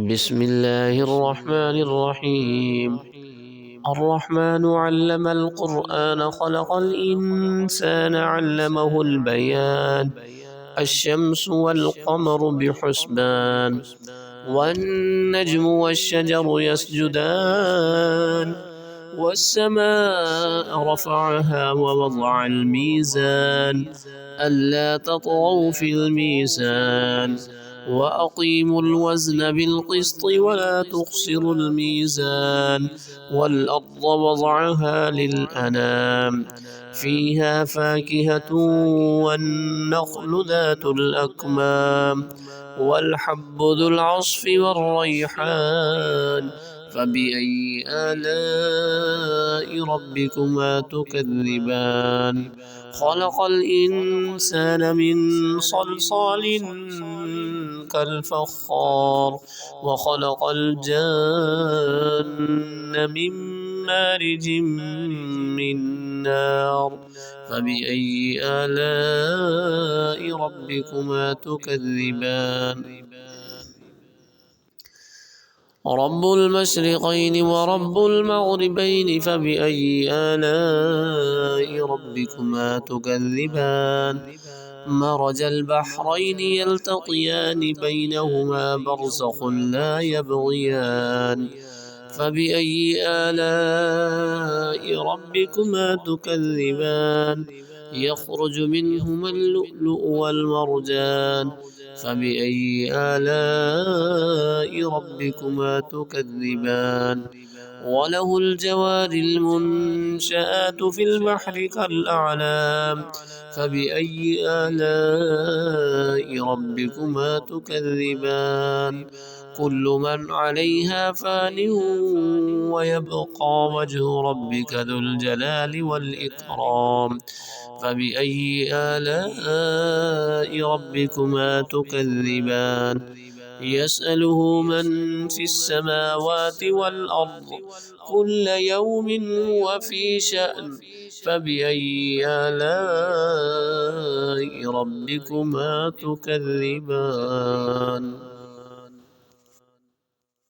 بسم الله الرحمن الرحيم. الرحمن علم القرآن خلق الإنسان علمه البيان. الشمس والقمر بحسبان، والنجم والشجر يسجدان، والسماء رفعها ووضع الميزان ألا تطغوا في الميزان وأقيموا الوزن بالقسط ولا تخسروا الميزان. والأرض وضعها للأنام، فيها فاكهة والنخل ذات الأكمام والحب ذو العصف والريحان. فبأي آلاء ربكما تكذبان؟ خلق الإنسان من صلصال كالفخار، وخلق الجن من مارج من نار. فبأي آلاء ربكما تكذبان؟ رب المشرقين ورب المغربين، فبأي آلاء ربكما تكذبان؟ مرج البحرين يلتقيان بينهما برزخ لا يبغيان. فبأي آلاء ربكما تكذبان؟ يخرج منهما اللؤلؤ والمرجان. فبأي آلاء ربكما تكذبان؟ وله الجوار المنشآت في البحر كالأعلام. فبأي آلاء ربكما تكذبان؟ كل من عليها فان، ويبقى وجه ربك ذو الجلال والإكرام. فبأي آلاء ربكما تكذبان؟ يسأله من في السماوات والأرض كل يوم هو في شأن. فبأي آلاء ربكما تكذبان؟